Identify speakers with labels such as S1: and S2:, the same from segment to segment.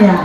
S1: saya.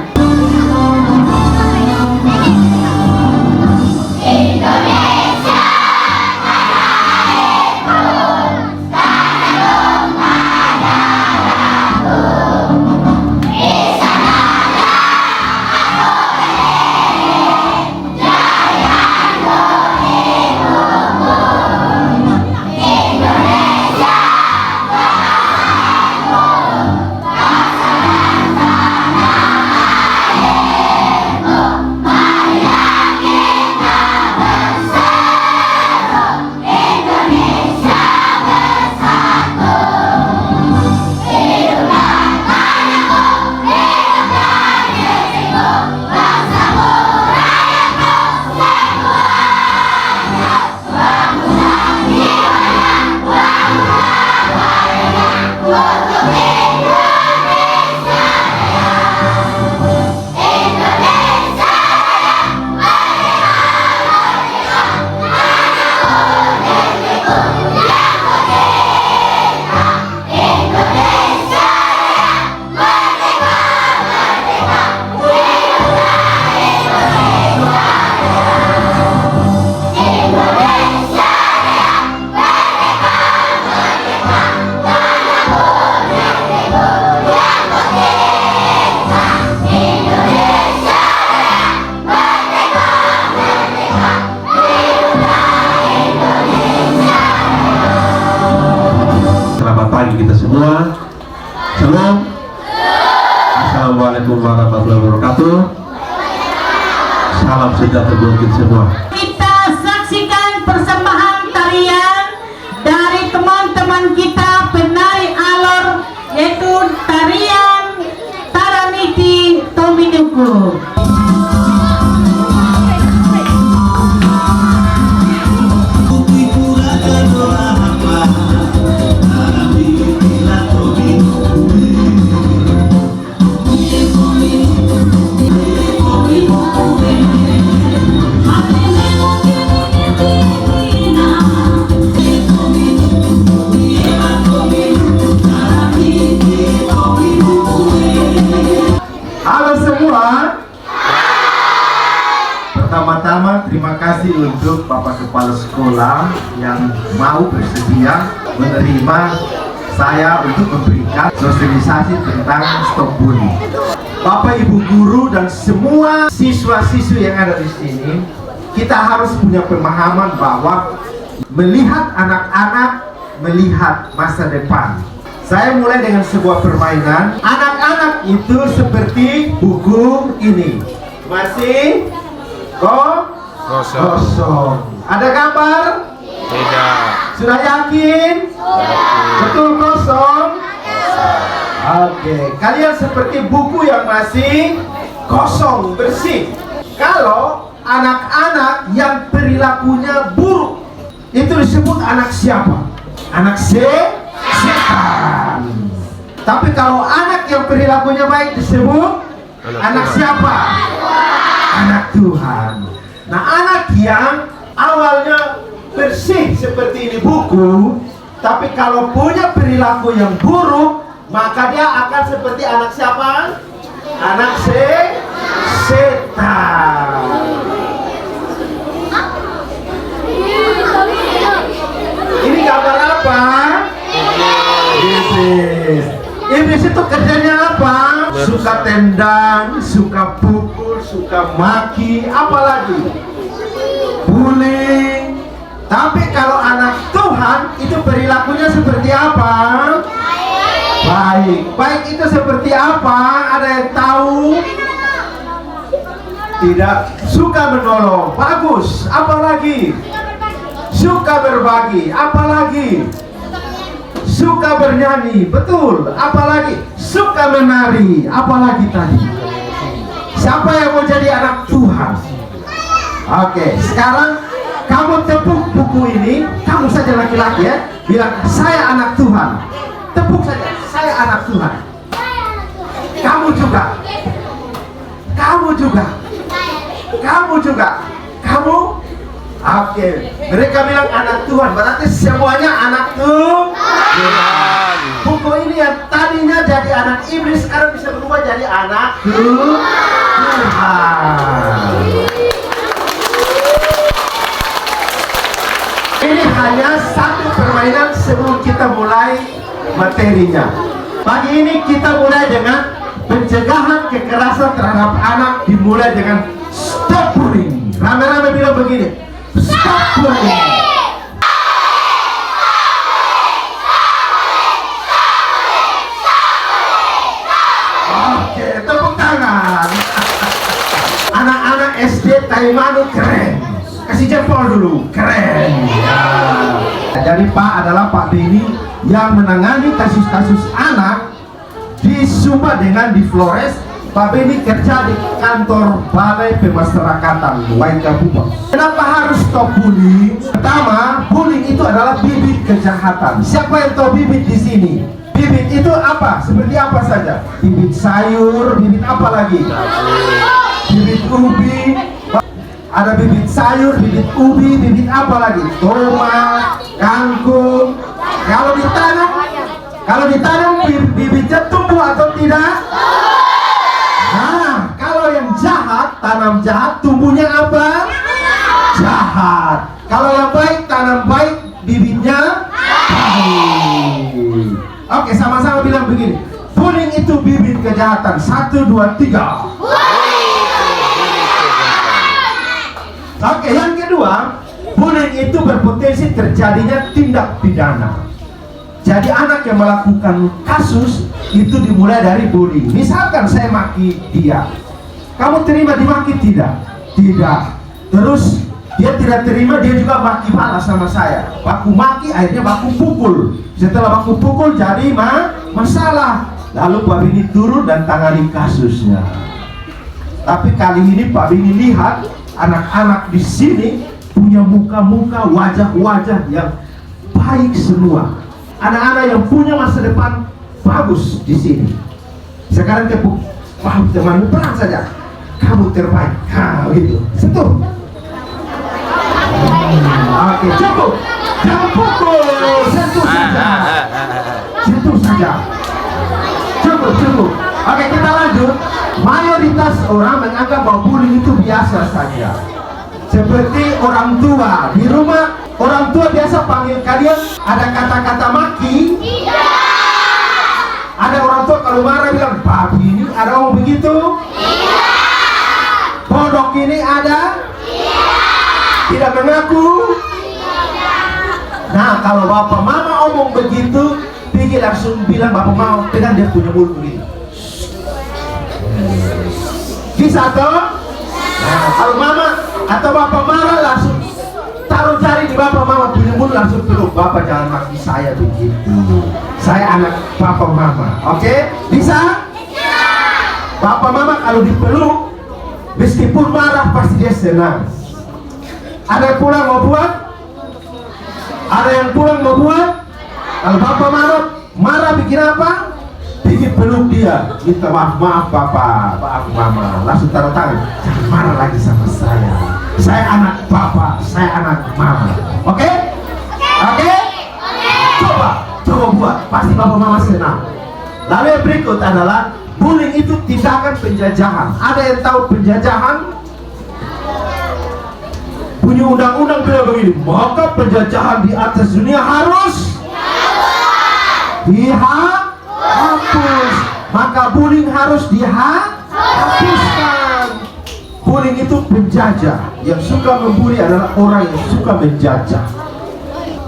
S2: Selamat pagi kita semua. Shalom. Assalamualaikum warahmatullahi wabarakatuh. Salam sejahtera buat kita semua.
S1: Kita saksikan persembahan tarian dari teman-teman kita penari alor, yaitu tarian Taraniti Tominuku.
S3: Pertama-tama terima kasih untuk Bapak Kepala Sekolah yang mau bersedia menerima saya untuk memberikan sosialisasi tentang stop bully. Bapak Ibu guru dan semua siswa-siswi yang ada di sini, kita harus punya pemahaman bahwa melihat anak-anak, melihat masa depan. Saya mulai dengan sebuah permainan. Anak-anak itu seperti buku ini. Masih kosong. Ada gambar?
S4: Tidak.
S3: Sudah yakin? Betul kosong? Oke. Kalian seperti buku yang masih kosong, bersih. Kalau anak-anak yang perilakunya buruk, itu disebut anak siapa? Anak setan. Tapi kalau anak yang perilakunya baik disebut anak siapa? Anak Tuhan. Nah, anak yang awalnya bersih seperti ini buku, tapi kalau punya perilaku yang buruk, maka dia akan seperti anak siapa? Anak setan. Ini gambar apa? Iblis itu kerjanya apa? Suka tendang, suka pukul, suka maki, apalagi bullying. Tapi kalau anak Tuhan itu perilakunya seperti apa? Baik. Baik itu seperti apa? Ada yang tahu? Tidak. Suka menolong, bagus. Apalagi? Suka berbagi, apalagi? Suka bernyanyi, betul. Apalagi? Suka menari, apalagi tadi? Siapa yang mau jadi anak Tuhan? Oke, sekarang kamu tepuk buku ini. Kamu saja laki-laki ya, bilang saya anak Tuhan. Tepuk saja, saya anak Tuhan. Kamu juga. Kamu juga. Kamu juga. Kamu. Oke, mereka bilang anak Tuhan, berarti semuanya anak Tuhan. Buku ini yang tadinya jadi anak iblis sekarang bisa bisa berubah jadi anak Tuhan. Ini hanya satu permainan sebelum kita mulai materinya. Pagi ini kita mulai dengan pencegahan kekerasan terhadap anak, dimulai dengan stop bullying. Rame-rame bilang begini, stop bullying. Oke, tepuk tangan. Anak-anak SD Taimanu keren. Kasih jempol dulu, keren. Ya. Jadi Pak adalah Pak Beni yang menangani kasus-kasus anak di Sumba dengan di Flores. Pak Beni kerja di kantor Balai Pemasyarakatan Waikabupa. Kenapa harus stop bullying? Pertama, bullying itu adalah bibit kejahatan. Siapa yang tahu bibit di sini? Bibit itu apa? Seperti apa saja? Bibit sayur, bibit apa lagi? Bibit ubi. Ada bibit sayur, bibit ubi, bibit apa lagi? Tomat, kangkung. Kalau ditanam bibitnya tumbuh atau tidak? Nah, kalau yang jahat, tanam jahat, tumbuhnya apa? Jahat. Kalau yang baik, tanam baik, bibitnya baik. Oke, sama-sama bilang begini. Bullying itu bibit kejahatan. 1, 2, 3. Oke, yang kedua, bullying itu berpotensi terjadinya tindak pidana. Jadi anak yang melakukan kasus itu dimulai dari bullying. Misalkan saya maki dia, kamu terima dimaki tidak? Tidak. Terus dia tidak terima, dia juga maki balas sama saya. Baku maki, akhirnya baku pukul. Setelah baku pukul jadi masalah. Lalu Pak Bini turun dan tangani kasusnya. Tapi kali ini Pak Bini lihat anak-anak di sini punya muka-muka, wajah-wajah yang baik semua. Anak-anak yang punya masa depan bagus di sini. Sekarang tepuk bahu temanmu pelan saja. Kamu terbaik. Nah, gitu. Sentuh. Oke, cukup. Jangan pukul. Sentuh saja. Sentuh saja. Cukup. Oke, kita lanjut. Mayoritas orang menganggap bahwa bullying itu biasa saja. Seperti orang tua di rumah, orang tua biasa panggil kalian ada kata-kata maki. Tidak. Ada orang tua kalau marah bilang babi ini, ada ngomong begitu? Tidak. Bodoh ini ada? Tidak. Tidak mengaku? Tidak. Nah, kalau bapak mama omong begitu, pergi langsung bilang bapak mama pegang dia punya mulut begini. Bisa toh? Nah, kalau mama atau bapak marah langsung taruh jari di bapak mama punya mulut, langsung peluk. Bapak jangan maki saya begitu. Saya anak bapak mama. Oke? Bisa? Bisa. Bapak mama kalau dipeluk, meskipun marah pasti dia senang. Ada yang pulang mau buat? Ada yang pulang mau buat? Kalau bapak marah bikin apa? Bikin peluk dia, minta maaf bapak, maaf mama, langsung taruh tangan, jangan marah lagi sama saya anak bapak, saya anak mama. Oke? Coba buat, pasti bapak mama senang. Lalu yang berikut adalah bullying itu tindakan penjajahan. Ada yang tahu penjajahan? Bunyi undang-undang bilang begini, maka penjajahan di atas dunia harus dihapus. Maka bullying harus dihapuskan. Bullying itu penjajah. Yang suka membuli adalah orang yang suka menjajah.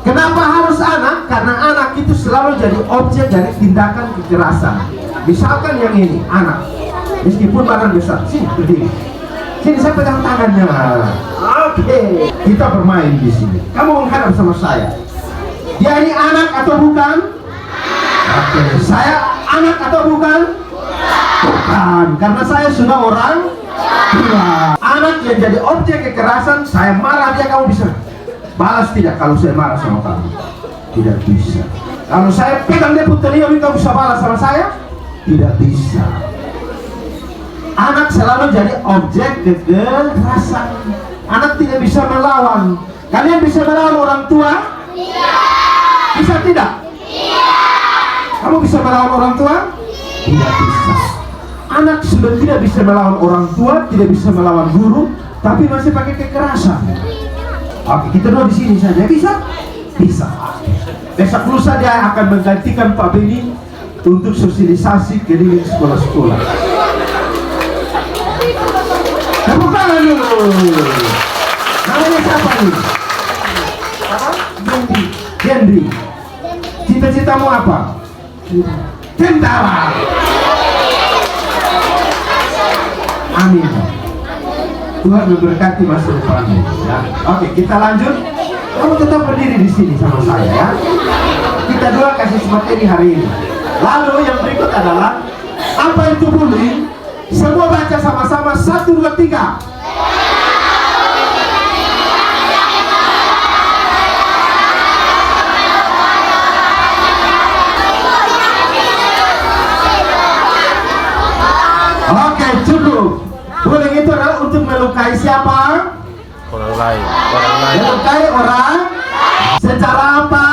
S3: Kenapa harus anak? Karena anak itu selalu jadi objek dari tindakan kekerasan. Misalkan yang ini, anak, meskipun badan besar, sini berdiri, sini saya pegang tangannya. Oke, kita bermain di sini. Kamu menghadap sama saya. Dia ini anak atau bukan? Oke, saya anak atau bukan? Bukan, karena saya sudah orang tua. Anak yang jadi objek kekerasan, saya marah dia, kamu bisa balas tidak? Kalau saya marah sama kamu, tidak bisa. Kalau saya pegang dia putar dia, kamu bisa balas sama saya? Tidak bisa. Anak selalu jadi objek kekerasan. Anak tidak bisa melawan. Kalian bisa melawan orang tua? Tidak. Bisa tidak? Tidak. Kamu bisa melawan orang tua? Tidak bisa. anak sudah tidak bisa melawan orang tua, tidak bisa melawan guru, tapi masih pakai kekerasan. Oke, kita dua di sini saja bisa? Bisa. Besok lusa dia akan menggantikan Pak Beni untuk sosialisasi keliling sekolah-sekolah. Tepuk tangan dulu. Namanya siapa nih? Gendri. Cita-citamu apa? Tentara. Amin. Tuhan memberkati masa depanmu. Ya. Oke, kita lanjut. Kamu tetap berdiri di sini sama saya ya. Kita dua kasih materi hari ini. Lalu yang berikut adalah apa itu bullying? Semua baca sama-sama 1, 2, 3. Oke, cukup. Bullying itu adalah untuk melukai siapa?
S2: Orang lain. Orang lain.
S3: Melukai orang secara apa?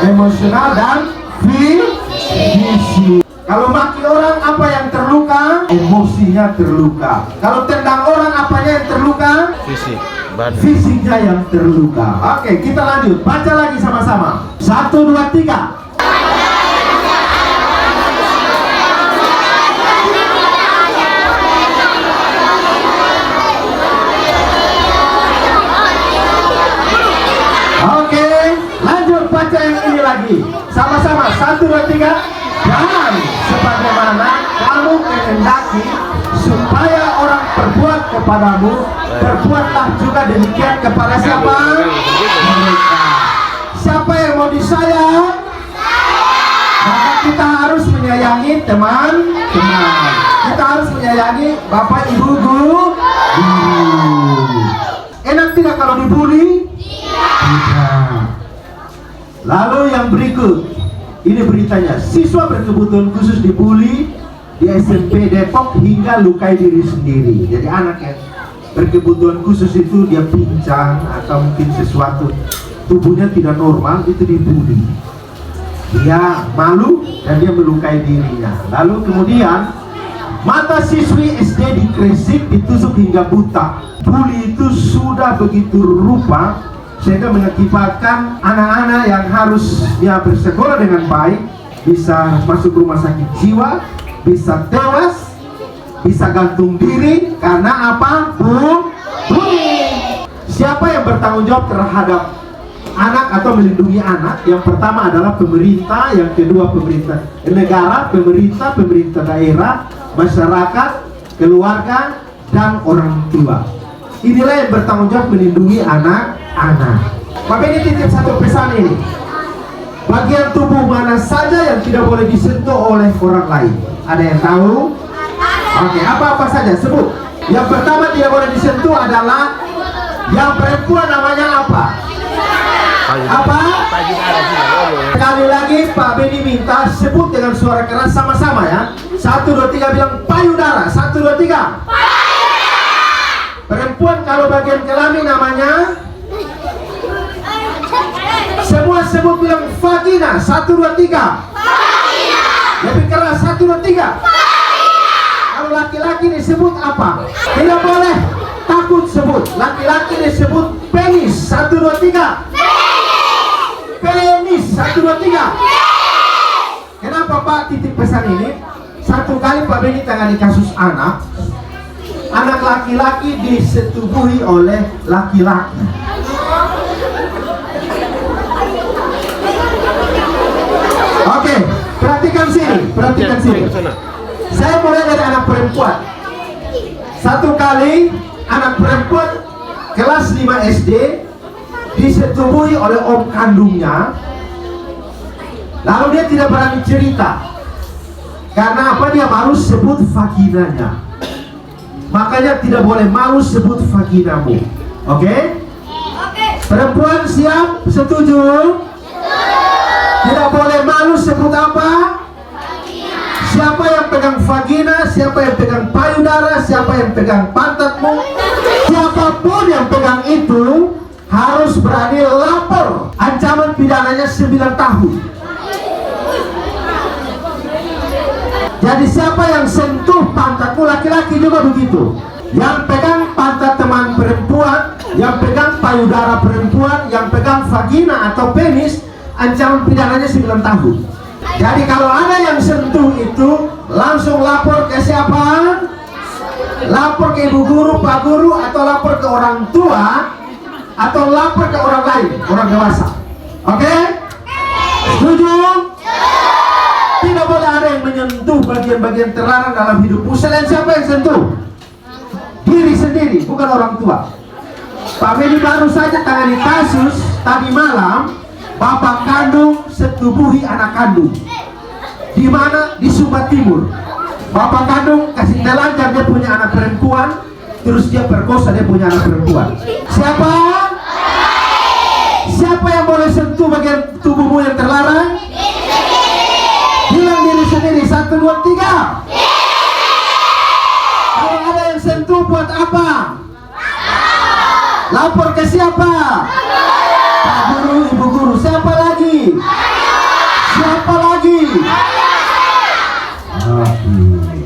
S3: Emosional dan fisik. Kalau maki orang, apa yang terluka? Emosinya terluka. Kalau tendang orang, apanya yang terluka?
S2: Fisik. Badan.
S3: Fisiknya yang terluka. Oke, kita lanjut. Baca lagi sama-sama. 1, 2, 3. Oke, lanjut baca yang ini lagi. Sama-sama. 1, 2, 3. Dan sebagaimana kamu kehendaki supaya orang berbuat kepadamu, berbuatlah juga demikian kepada siapa? Mereka. Siapa yang mau disayang? Maka kita harus menyayangi teman-teman. Kita harus menyayangi bapak, ibu, guru. Enak tidak kalau dibully? Tidak. Lalu yang berikut, ini beritanya, siswa berkebutuhan khusus dibully di SMP Depok hingga lukai diri sendiri. Jadi anak yang berkebutuhan khusus itu dia pincang atau mungkin sesuatu tubuhnya tidak normal, itu dibully. Dia malu dan dia melukai dirinya. Lalu kemudian mata siswi SD di Gresik ditusuk hingga buta. Bully itu sudah begitu rupa sehingga mengakibatkan anak-anak yang harusnya bersekolah dengan baik bisa masuk rumah sakit jiwa, bisa tewas, bisa gantung diri karena apa? Bullying. Siapa yang bertanggung jawab terhadap anak atau melindungi anak? Yang pertama adalah pemerintah, yang kedua pemerintah negara, pemerintah daerah, masyarakat, keluarga, dan orang tua. Inilah yang bertanggung jawab melindungi anak-anak. Maka ini titip satu pesan ini. Bagian tubuh mana saja yang tidak boleh disentuh oleh orang lain? Ada yang tahu? Oke, apa-apa saja sebut. Yang pertama tidak boleh disentuh adalah yang perempuan, namanya apa? Apa? Sekali lagi Pak Beni minta sebut dengan suara keras sama-sama ya. 1, 2, 3 bilang payudara. 1, 2, 3. Perempuan kalau bagian kelamin namanya, semua sebut bilang vagina. 1, 2, 3. Lebih keras. 1, 2, 3. Kalau laki-laki disebut apa? Tidak boleh takut sebut. Laki-laki disebut penis. 1, 2, 3. Penis. 1, 2, 3. Kenapa Pak titip pesan ini? Satu kali Pak Beni tangani kasus anak laki-laki disetubuhi oleh laki-laki. Oke, perhatikan sini. Saya mulai dari anak perempuan. Satu kali anak perempuan kelas 5 SD disetubuhi oleh om kandungnya. Lalu dia tidak berani cerita. Karena apa? Dia malu sebut vaginanya. Makanya tidak boleh malu sebut vaginamu. Oke? Perempuan siap? Setuju? Tidak boleh malu sebut apa? Siapa yang pegang vagina, siapa yang pegang payudara, siapa yang pegang pantatmu, siapapun yang pegang itu harus berani lapor. Ancaman pidananya 9 tahun. Jadi siapa yang sentuh pantatmu, laki-laki juga begitu. Yang pegang pantat teman perempuan, yang pegang payudara perempuan, yang pegang vagina atau penis, ancaman pidananya 9 tahun. Jadi kalau ada yang sentuh itu, langsung lapor ke siapa? Lapor ke ibu guru, pak guru, atau lapor ke orang tua, atau lapor ke orang lain, orang dewasa. Oke? Setuju? Tidak boleh ada yang menyentuh bagian-bagian terlarang dalam hidupmu. Selain siapa yang sentuh? Diri sendiri, bukan orang tua. Pak Beni baru saja tangani kasus tadi malam, bapak kandung setubuhi anak kandung. Di mana? Di Sumba Timur. Bapak kandung kasih telanjang dia punya anak perempuan, terus dia perkosa dia punya anak perempuan. Siapa? Siapa yang boleh sentuh bagian tubuhmu yang terlarang? Bilang diri sendiri, 1, 2, 3. Kalau ada yang sentuh buat apa? Lapor ke siapa? Pak guru, ibu guru. Siapa lagi? Siapa lagi?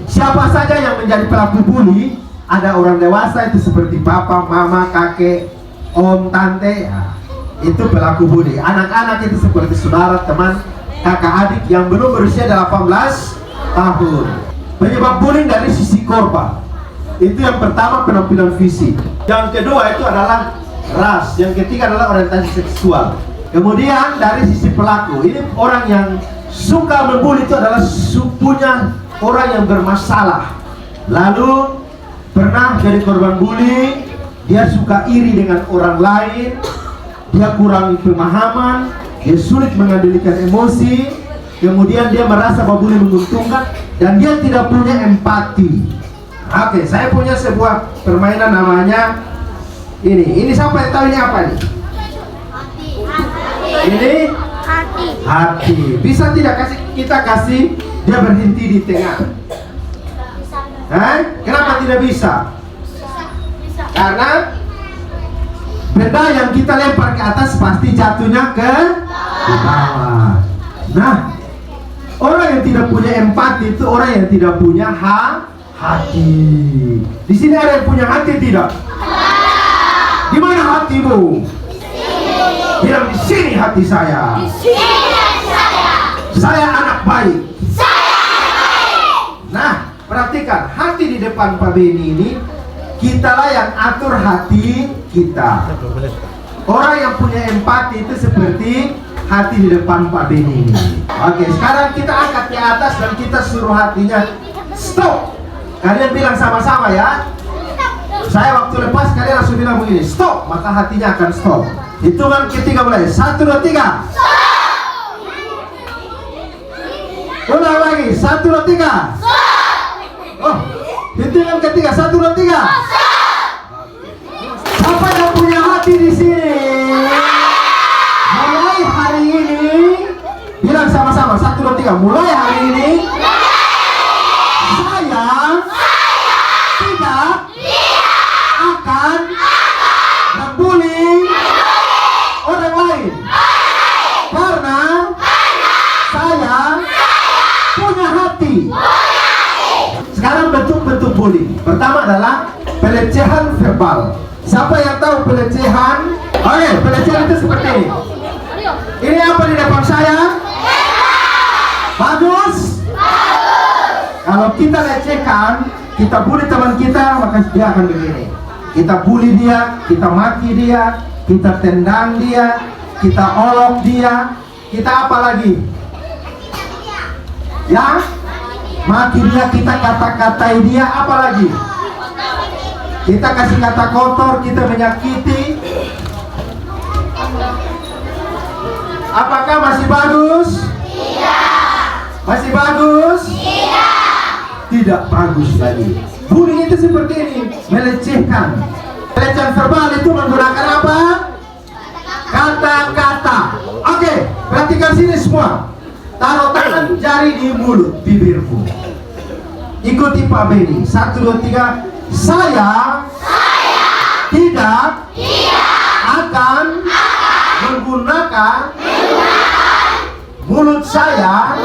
S3: Siapa saja yang menjadi pelaku bully? Ada orang dewasa itu seperti papa, mama, kakek, om, tante, ya, itu pelaku bully. Anak-anak itu seperti saudara, teman, kakak adik yang belum berusia 18 tahun. Penyebab bullying dari sisi korban. Itu yang pertama, penampilan fisik. Yang kedua itu adalah ras. Yang ketiga adalah orientasi seksual. Kemudian dari sisi pelaku, ini orang yang suka membuli itu adalah punya orang yang bermasalah. Lalu pernah jadi korban bully, dia suka iri dengan orang lain, dia kurang pemahaman, dia sulit mengendalikan emosi, kemudian dia merasa bahwa bully menguntungkan, dan dia tidak punya empati. Oke, saya punya sebuah permainan namanya ini siapa yang tahu ini apa nih? Ini hati. Bisa tidak kita kasih dia berhenti di tengah? Kenapa tidak bisa? Karena benda yang kita lempar ke atas pasti jatuhnya ke bawah. Nah, orang yang tidak punya empati itu orang yang tidak punya hati. Di sini ada yang punya hati tidak? Di mana hatimu? Bilang di sini hati saya. Di sini hati saya. Saya anak baik. Nah, perhatikan hati di depan Pak Beni ini, kitalah yang atur hati kita. Orang yang punya empati itu seperti hati di depan Pak Beni ini. Oke, sekarang kita angkat ke atas dan kita suruh hatinya stop. Kalian bilang sama-sama ya. Saya waktu lepas kalian langsung bilang begini, stop, maka hatinya akan stop. Hitungan ketiga mulai. 1, 2, 3. Ulang lagi. 1, 2, 3. Oh, hitungan ketiga. 1, 2, 3. Siapa yang punya hati di sini? Mulai hari ini, bilang sama-sama. 1, 2, 3. Mulai hari ini, saya tidak akan membuli orang lain karena saya punya hati. Sekarang bentuk-bentuk bullying. Pertama adalah pelecehan verbal. Siapa yang tahu pelecehan? Oke, pelecehan itu seperti ini. Ini apa di depan saya? Bagus. Kalau kita lecehkan, kita bully teman kita, maka dia akan begini. Kita bully dia, kita maki dia, kita tendang dia, kita olok dia, kita apa lagi? Ya, maki dia, kita kata-katai dia, apa lagi? Kita kasih kata kotor, kita menyakiti. Apakah masih bagus? Tidak. Masih bagus? Tidak. Tidak bagus lagi. Bullying itu seperti ini, melecehkan. Pelecehan verbal itu menggunakan apa? Kata-kata. Oke, perhatikan sini semua. Taruh tangan jari di mulut, bibirmu. Ikuti Pak Beni. 1, 2, 3. Saya tidak akan menggunakan mulut saya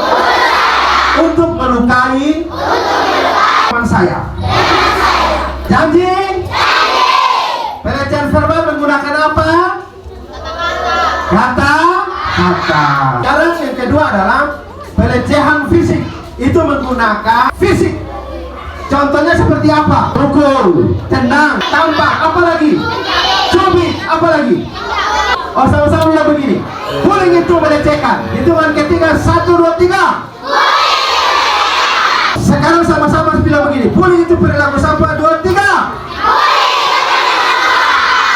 S3: untuk melukai teman saya. Janji? Pelecehan verbal menggunakan apa? Kata-kata. Sekarang yang kedua adalah pelecehan fisik. Itu menggunakan fisik. Contohnya seperti apa? Pukul, tendang, tampar, apa lagi? Cubit, apa lagi? Oh, sama-sama bilang begini. Bullying itu melecehkan. Hitungan ketiga, 1, 2, 3. Sekarang sama-sama bilang begini. Bullying itu perilaku sampah. 2, 3.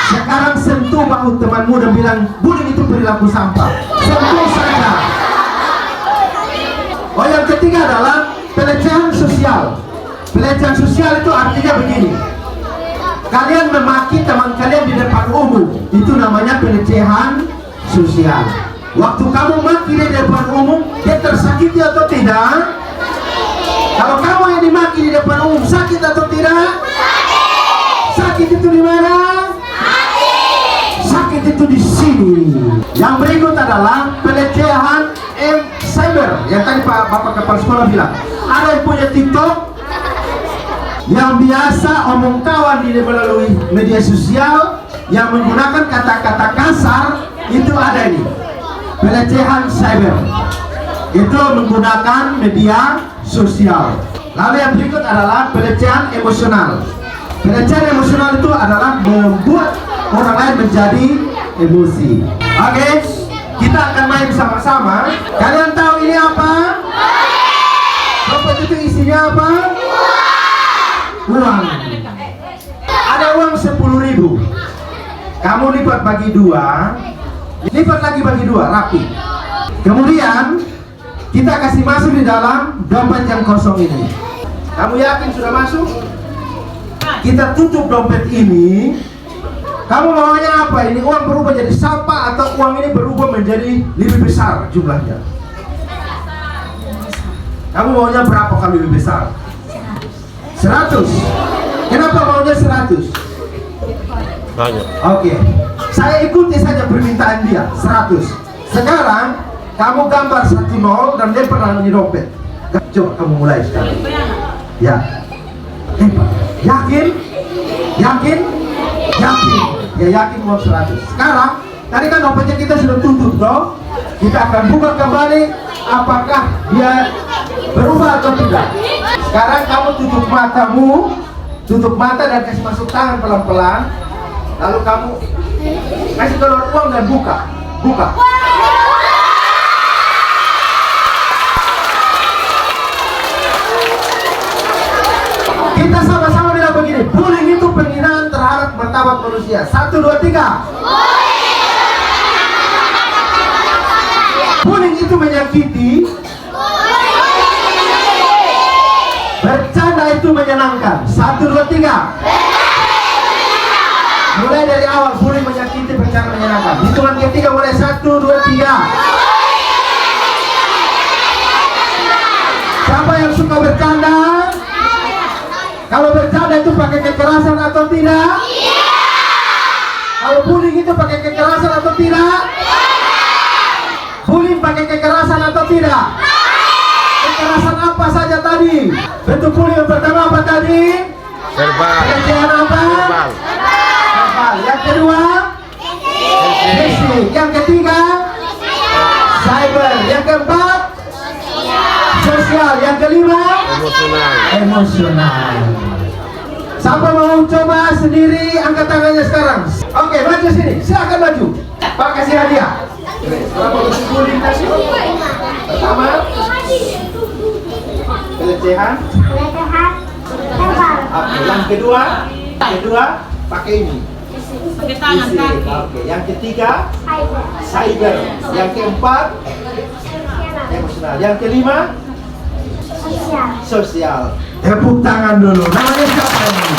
S3: Sekarang sentuh bahu temanmu dan bilang bullying itu perilaku sampah. Sentuh saja. Oh, yang ketiga adalah pelecehan sosial. Pelecehan sosial itu artinya begini. Kalian memaki teman kalian di depan umum, itu namanya pelecehan sosial. Waktu kamu maki di depan umum, dia tersakiti atau tidak? Kalau kamu yang dimaki di depan umum, sakit atau tidak? Sakit itu di mana? Sakit itu di sini. Yang berikut adalah pelecehan cyber. Yang tadi Bapak Kepala Sekolah bilang, ada yang punya TikTok yang biasa omong kawan di melalui media sosial yang menggunakan kata-kata kasar, itu ada ini. Pelecehan cyber. Itu menggunakan media sosial. Lalu yang berikut adalah pelecehan emosional. Pelecehan emosional itu adalah membuat orang lain menjadi emosi. Oke, kita akan main sama-sama. Kalian tahu ini apa? Dompet itu isinya apa? Uang. Ada uang 10.000. Kamu lipat bagi 2. Lipat lagi bagi 2, rapi. Kemudian kita kasih masuk di dalam dompet yang kosong ini. Kamu yakin sudah masuk? Kita tutup dompet ini. Kamu maunya apa? Ini uang berubah jadi sampah atau uang ini berubah menjadi lebih besar jumlahnya? Kamu maunya berapa kali lebih besar? 100. Kenapa maunya 100?
S2: Banyak.
S3: Oke. Saya ikuti saja permintaan dia, 100. Sekarang kamu gambar 10 dan dia pernah di dompet. Coba kamu mulai sekarang. Ya. Yakin? Yakin? Yakin. Ya yakin uang 100. Sekarang tadi kan dompetnya kita sudah tutup toh. Kita akan buka kembali apakah dia berubah atau tidak. Sekarang kamu tutup matamu, tutup mata dan kasih masuk tangan pelan-pelan. Lalu kamu kasih keluar uang dan buka. Buka. Kita sama-sama bilang begini, bullying itu penghinaan terhadap martabat manusia. 1, 2, 3. Bullying itu menyakiti. Bercanda itu menyenangkan. 1, 2, 3. Mulai dari awal, bullying menyakiti, bercanda menyenangkan. Hitungan ketiga mulai 1, 2, 3. Siapa yang suka bercanda? Kalau bercanda itu pakai kekerasan atau tidak? Iya. Kalau bullying itu pakai kekerasan atau tidak? Bullying pakai kekerasan atau tidak? Kekerasan apa saja tadi? Bentuk bullying yang pertama apa tadi?
S2: Verbal.
S3: Pelecehan apa?
S2: Verbal.
S3: Verbal. Yang kedua? Fisik. Yang ketiga? Cyber. Yang keempat? Sosial. Yang kelima?
S2: Emosional.
S3: Emosional. Siapa mau coba sendiri, angkat tangannya sekarang. Oke, maju sini. Silakan maju. Pak kasih hadiah. Berapa bentuk bullying tadi? Pertama, pelecehan. Oke, yang kedua pakai ini.
S1: Pakai tangan kaki.
S3: Oke, yang ketiga cyber. Yang keempat emosional. Yang kelima sosial. Tepuk tangan dulu. Namanya siapa ini?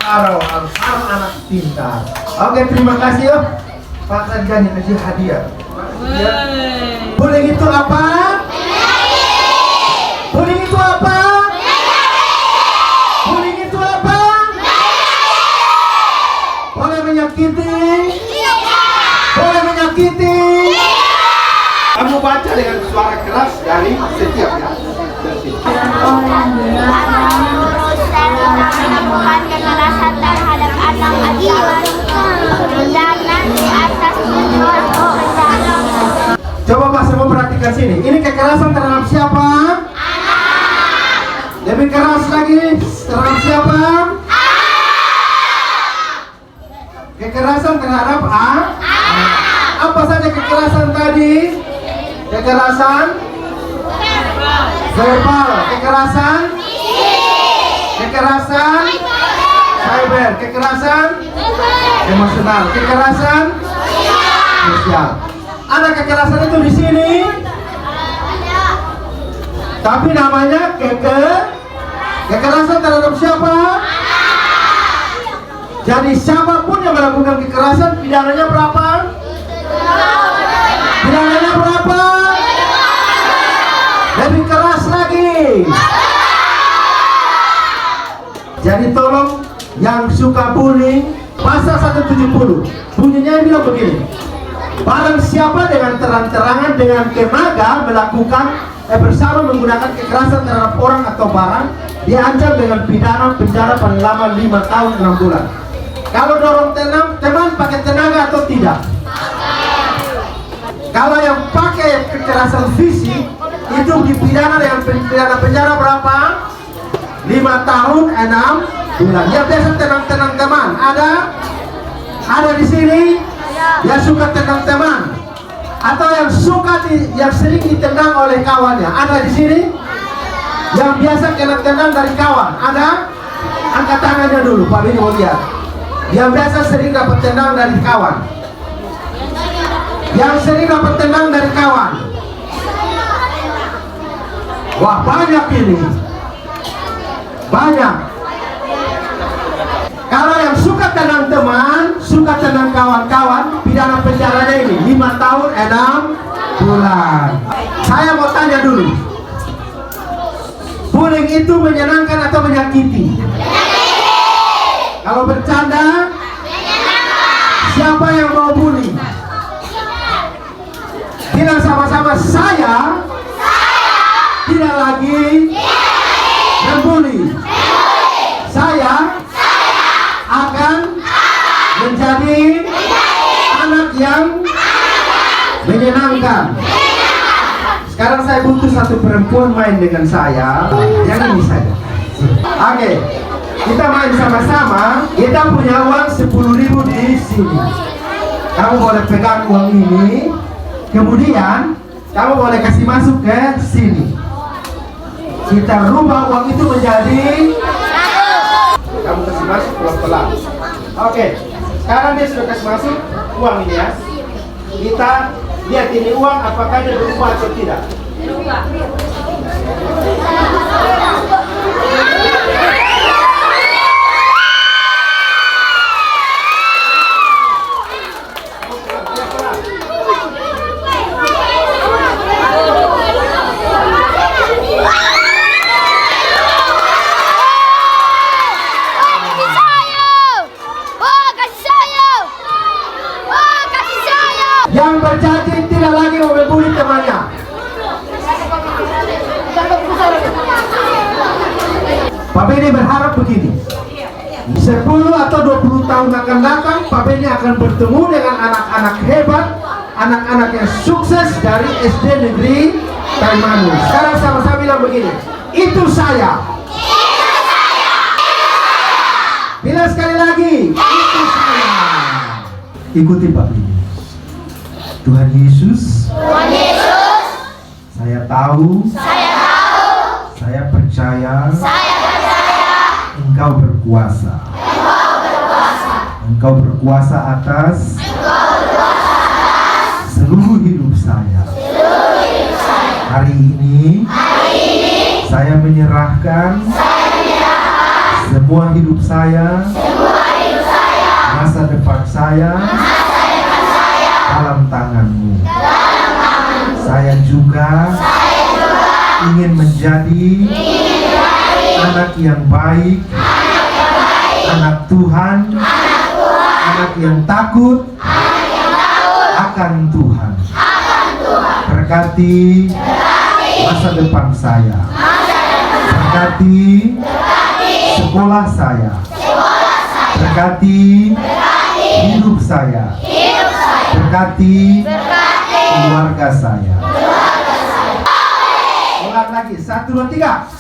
S3: Arau, anak pintar. Oke, terima kasih ya. Pak Sarjana kasih hadiah. Bullying itu apa? Bullying itu apa? Bullying itu apa? Boleh menyakiti? Boleh menyakiti? Kamu baca dengan suara keras dari setiap ya. sini.
S4: Menemukan kekerasan terhadap anak-anak dan nanti atas
S3: Coba Pak semua perhatikan sini. Ini kekerasan terhadap siapa? Lebih keras lagi, terhadap siapa? Kekerasan terhadap apa saja kekerasan tadi? Kekerasan verbal, kekerasan cyber, kekerasan emosional, kekerasan sosial. Ada kekerasan itu di sini, tapi namanya kekerasan terhadap siapa? Jadi siapapun yang melakukan kekerasan, pidananya berapa? Pidananya berapa? Lebih keras lagi. Jadi tolong yang suka bullying, pasal 170 bunyinya bilang begini: barang siapa dengan terang-terangan dengan tenaga melakukan bersama menggunakan kekerasan terhadap orang atau barang, diancam dengan pidana penjara paling lama 5 tahun 6 bulan. Kalau dorong teman pakai tenaga atau tidak? Kalau yang pakai kekerasan fisik itu dipidana dengan pidana penjara berapa? 5 tahun 6 bulan. Ya biasa tenang-tenang teman. Ada di sini yang suka tenang teman, atau yang sering ditendang oleh kawannya. Ada di sini yang biasa kena tendang dari kawan. Ada? Angkat tangannya dulu, Pak Bini mau lihat. Yang biasa sering dapat tendang dari kawan. Yang sering dapat tendang dari kawan. Wah, banyak ini. Banyak. Kalau yang suka tendang teman, suka tendang kawan-kawan, pidana penjaranya ini 5 tahun 6 bulan. Saya mau tanya dulu, bullying itu menyenangkan atau menyakiti? Kalau bercanda, siapa yang mau bully? Bilang sama-sama, saya tidak lagi membuli. Saya akan menjadi anak yang menyenangkan. Sekarang saya butuh satu perempuan main dengan saya. Yang ini saja. Oke, kita main sama-sama. Kita punya uang 10.000 di sini. Kamu boleh pegang uang ini. Kemudian kamu boleh kasih masuk ke sini. Kita rubah uang itu menjadi, kamu kasih masuk pelan-pelan. Oke, sekarang dia sudah kasih masuk uang ini ya. Kita lihat ini uang apakah dia berubah atau tidak. Yang berjanji tidak lagi mau membuli temannya. Pak Beni berharap begini, 10 atau 20 tahun akan datang, Pak Beni akan bertemu dengan anak-anak hebat, anak-anak yang sukses dari SD Negeri Taimanu. Sekarang sama-sama bilang begini, itu saya. Bila sekali lagi, itu saya. Ikuti Pak Beni. Tuhan Yesus, saya tahu, saya percaya, Engkau berkuasa. Engkau berkuasa atas seluruh hidup saya. Hari ini saya menyerahkan semua hidup saya, masa depan saya dalam tangan-Mu. Saya juga ingin menjadi anak yang baik, anak Tuhan, anak yang takut akan Tuhan. Berkati masa depan saya. Berkati sekolah saya. Berkati hidup saya. Berkati keluarga saya. Ulang lagi, 1, 2, 3.